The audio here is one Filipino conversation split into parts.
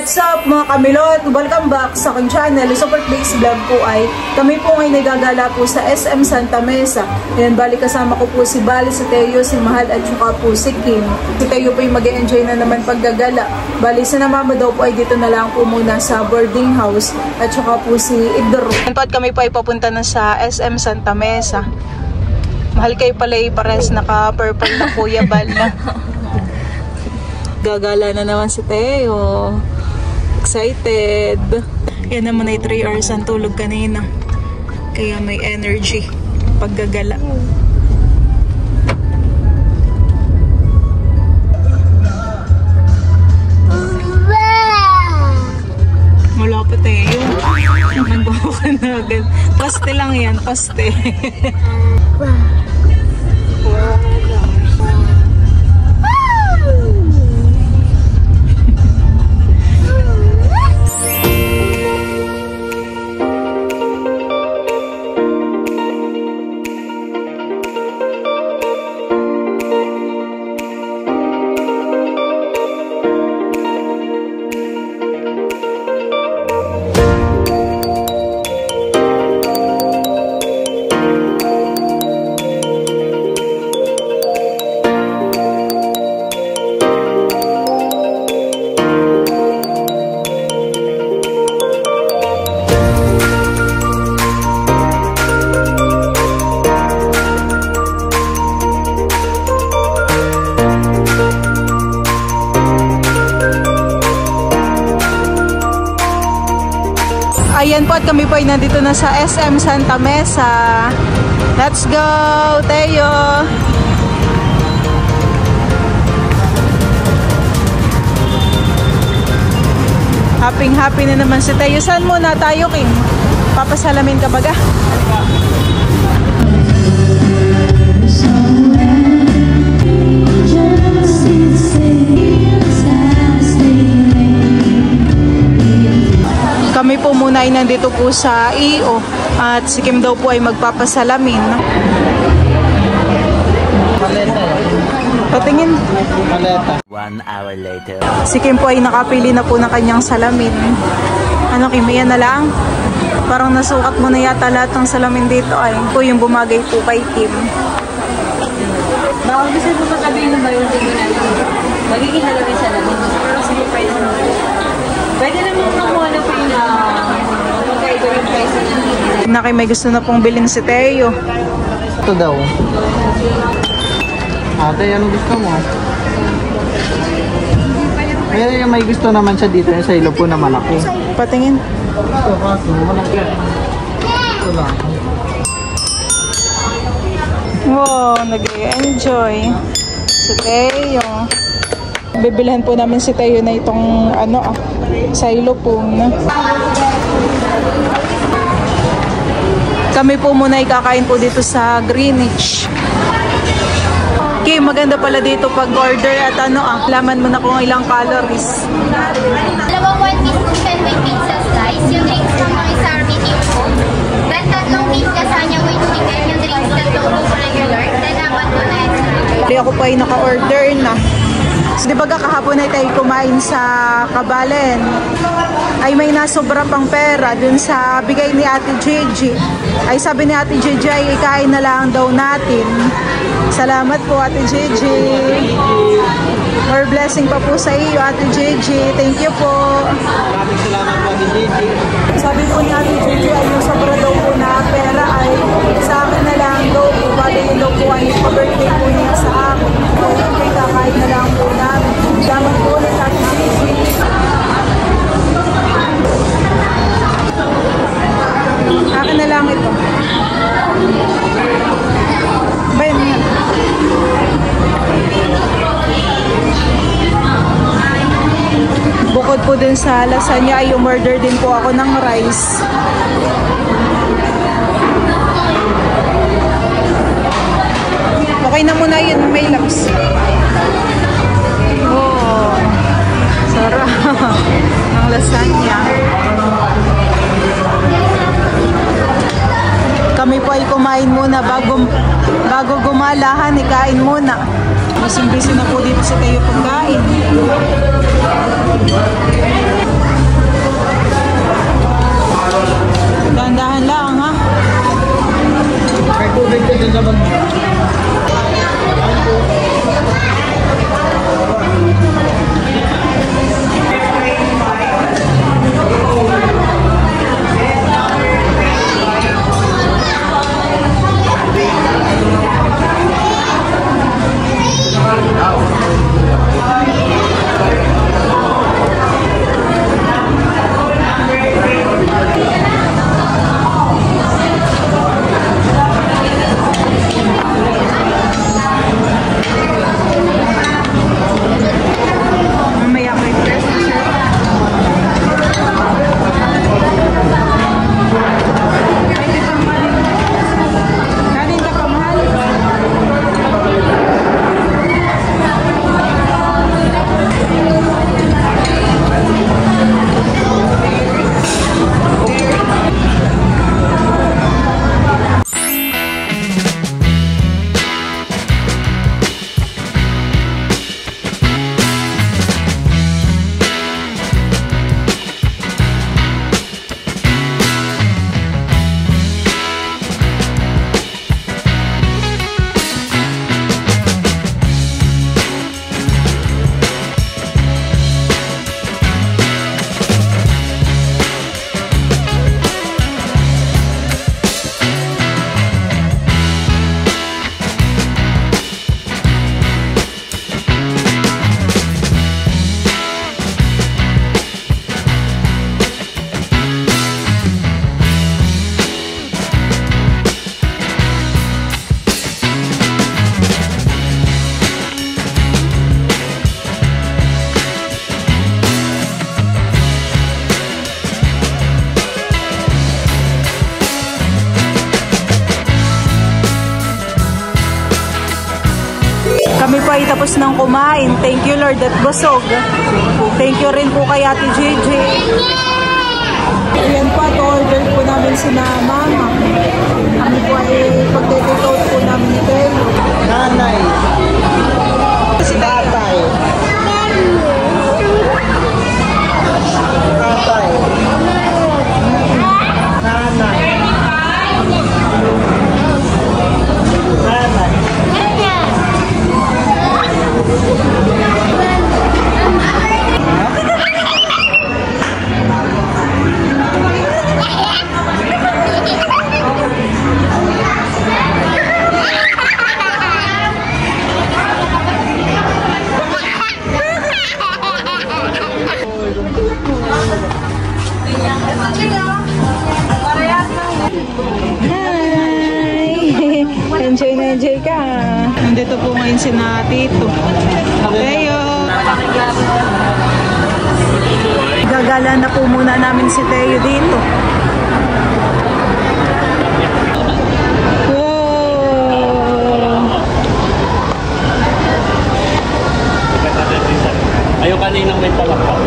What's up mga kamilot? Welcome back sa aking channel. Support Base Vlog po ay kami po ay nagagala po sa SM Santa Mesa. Ayan, bali kasama ko po si Bali, si Teo, si Mahal at saka po si Kim. Si Teo po ay mag-enjoy na naman paggagala. Bali si Mama daw po ay dito na lang po muna sa boarding house at saka po si Idro. At kami po ay papunta na sa SM Santa Mesa. Mahal kayo pala ay pares naka-purple na Kuya Bal na. Gagala na naman si Teo. Excited. Yan naman ay 3 hours ang tulog kanina. Kaya may energy paggagala. Malapit Teo. Nagbawa ka na agad. Paste lang yan. Paste. Ayan po at kami po ay nandito na sa SM Santa Mesa. Let's go, Teo! Happy na naman si Teo. Saan muna tayo, Kim? Papasalamin ka baga? Kami po muna ay nandito po sa EO at si Kim daw po ay magpapasalamin. Patingin. 1 hour later. Si Kim po ay nakapili na po ng kanyang salamin. Ano Kim, yan na lang? Parang nasukat mo na yata lahat ng salamin dito ay. Po yung bumagay po kay Kim. Baka gusto mo pa sabihin na ba yung tingin natin? Magiging nalagay salamin. Pero sige, pwede naman kamuha na po yung magkaiba yung price na Naki, may gusto na pong bilhin si Teo. Ito daw. Ate, ano gusto mo? May gusto naman siya dito yung sa ilo po na malaki. Patingin. Ito kaso, malaki. Ito lang. Wow, nag-enjoy si Teo. Bibilhan po namin si Teo na itong xylophone. Kami po muna ay kakain po dito sa Greenwich. Okay, maganda pala dito pag-order at laman mo na kung ilang calories. Dalawang 1 piece chicken with pizza slice, yung drinks ng mga isa medium coke, then 3 piece lasagna with chicken, yung drinks 3 coke regular, then 4 na extra. Hindi ako pa ay naka-order na. So, di ba kahapon ay tayo kumain sa Kabalen? Ay may nasobra pang pera dun sa bigay ni Ate Gigi. Ay sabi ni Ate Gigi ay ikain na lang daw natin. Salamat po Ate Gigi. More blessing pa po sa iyo Ate Gigi. Thank you po. Maraming salamat po Ate Gigi. Sabi po ni Ate Gigi ay yung sobra daw po na pera ay sa akin na lang daw po. Bali yung daw po ay pa-birthday po niya sa akin. Kaya kakain na lang po namin. Salamat po ulit Ate Gigi. Akin na lang ito. Bayan mo yan. Bukod po dun sa lasagna ay umorder din po ako ng rice. Okay na muna yun, may laps. Oh, sarap ng lasagna. Kami po ay kumain muna bago gumalahan, ikain muna. Busy na po dito sa Teo pagkain. tapos nang kumain. Thank you Lord at busog. Thank you rin po kay Ate JJ. Ayan po, order po namin si Mama. Kami po ay pag-take out po namin ni Telo. Nanay. Si Tatay. Tatay. Nanay. Enjoy na enjoy ka. Nandito po ngayon si Tito. Teo. Gagala na po muna namin si Teo dito. Ayaw kaninang may talakpak.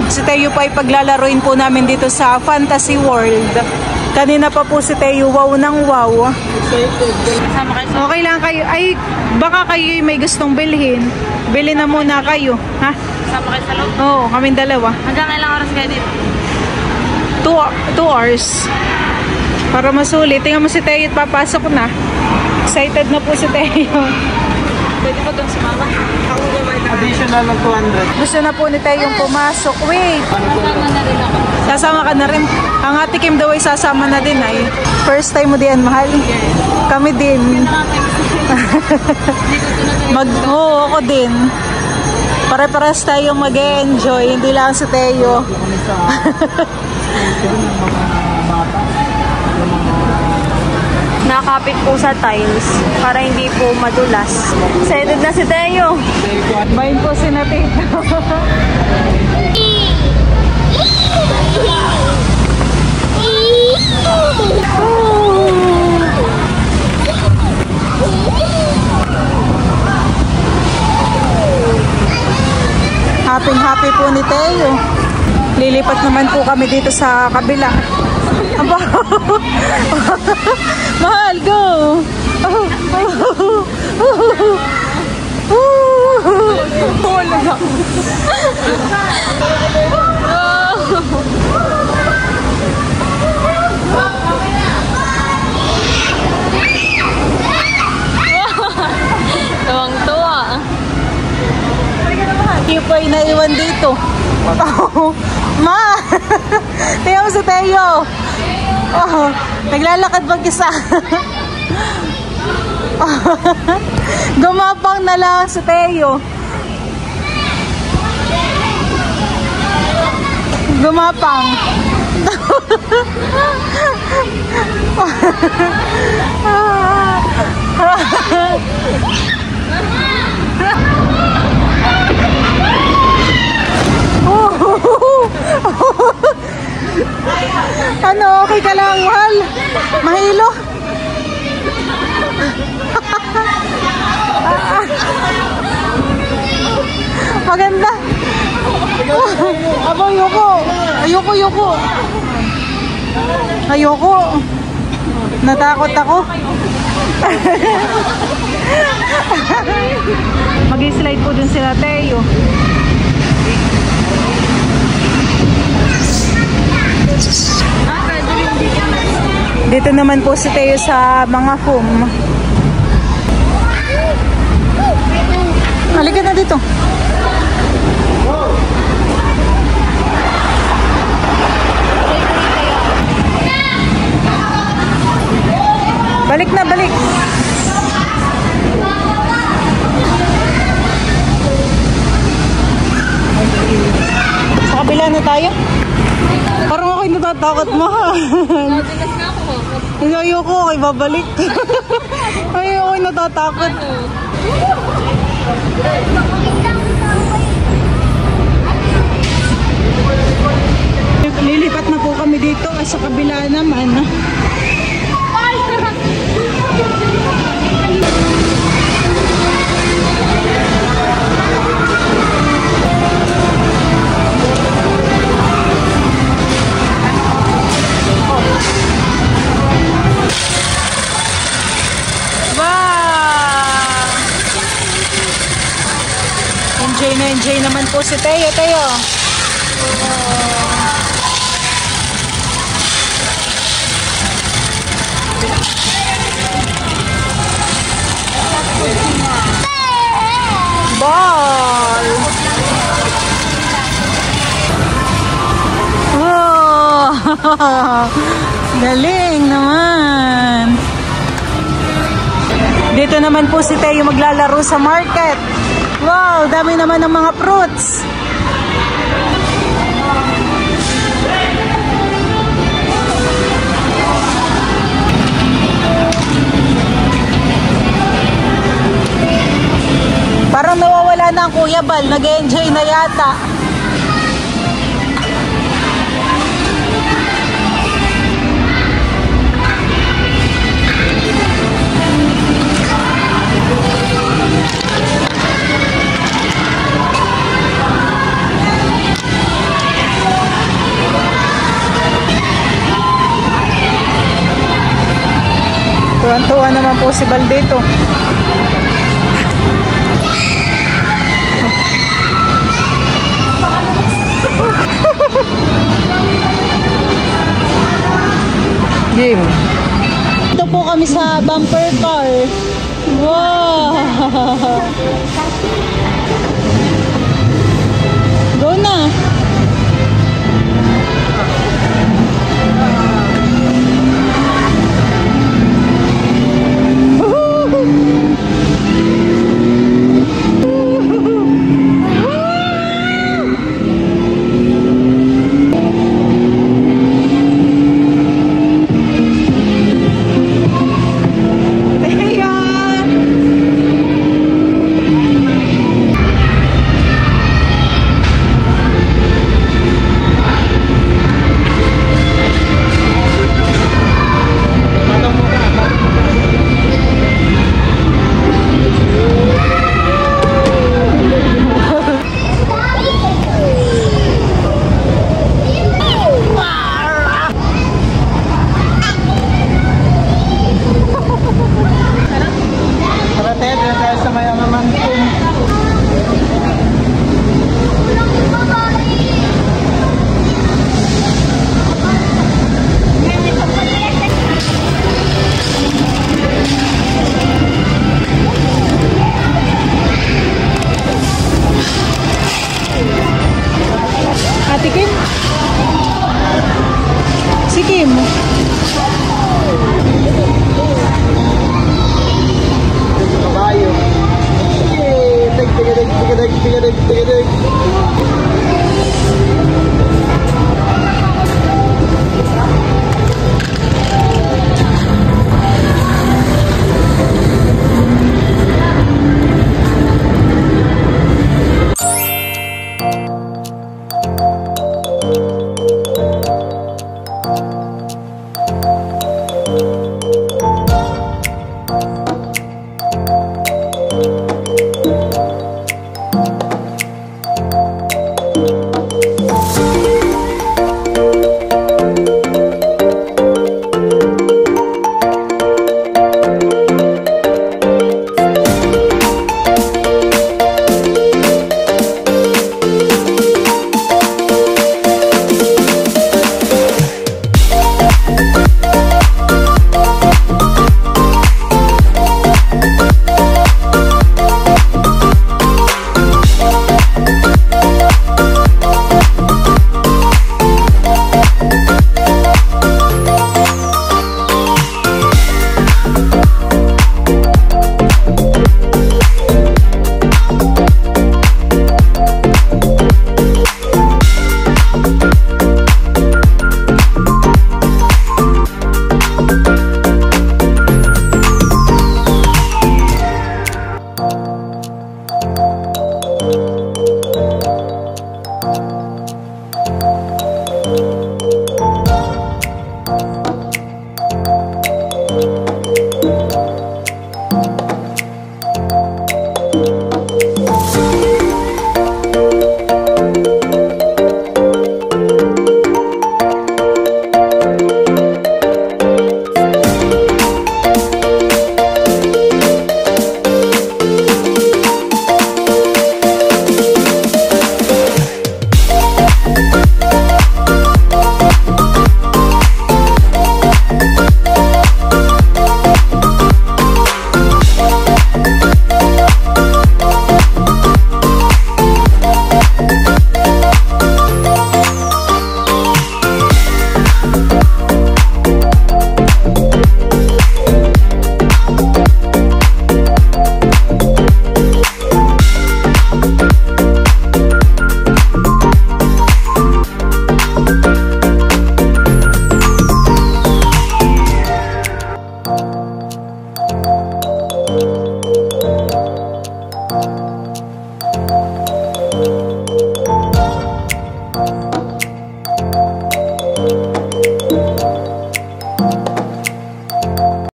Si Teo pa ay paglalaroin po namin dito sa Fantasy World. Kanina pa po si Teo wow ng wow. Okay lang kayo. Ay, baka kayo may gustong bilhin. Bili na muna kayo. Ha? Sama kayo sa loob. Oo, kaming dalawa. Hanggang ilang oras kayo dito? 2 hours. Para masulit. Tingnan mo si Teo at papasok na. Excited na po si Teo. Pwede ba doon si Mama? Ako naman na. Additional ng 200. Gusto na po ni Teo pumasok. Wait. Kasama na rin ako. Sasama ka na rin. Ang Ate Kim daw ay sasama na din ay. First time mo diyan, mahal? Kami din. Oo, ako din. Pare-pares tayong mag-enjoy. Hindi lang si Teo. Nakapit po sa tiles para hindi po madulas. Excited na si Teo. Bayin po si Tito. Happy po ni Teo. Lilipat naman po kami dito sa kabila. Aba. Mahal, go! Tuwang-tuwa. Hindi po ay naiwan dito. Ma! Tingnan mo si Teo. Oh, naglalakad mag-isa. Gumapang na lang si Teo. Gumapang. Ano, okay ka lang, mahal? Mahilo? Maganda. Aba, ayoko. Ayoko. Natakot ako. Mag-slide po dun sila Teo. Dito naman po si Teo sa mga foam. Halika na dito. Balik na, balik. Sa kabila na tayo. Parang ako'y natatakot, mahal. Ayoko, ako'y babalik. Ako'y natatakot. Lilipat na po kami dito sa kabila naman. po si Teo. Teo. Ball. Oh, galing naman. Dito naman po si Teo maglalaro sa market. Wow, dami naman ng mga fruits. Parang nawawala na ang Kuya Bal, nag-enjoy na yata. Tuwan-tuwa naman po si Bal dito. Game. Ito po kami sa bumper car. Wow! Go na! Ate Kim? Si Kim? Kabayo. Tigadig.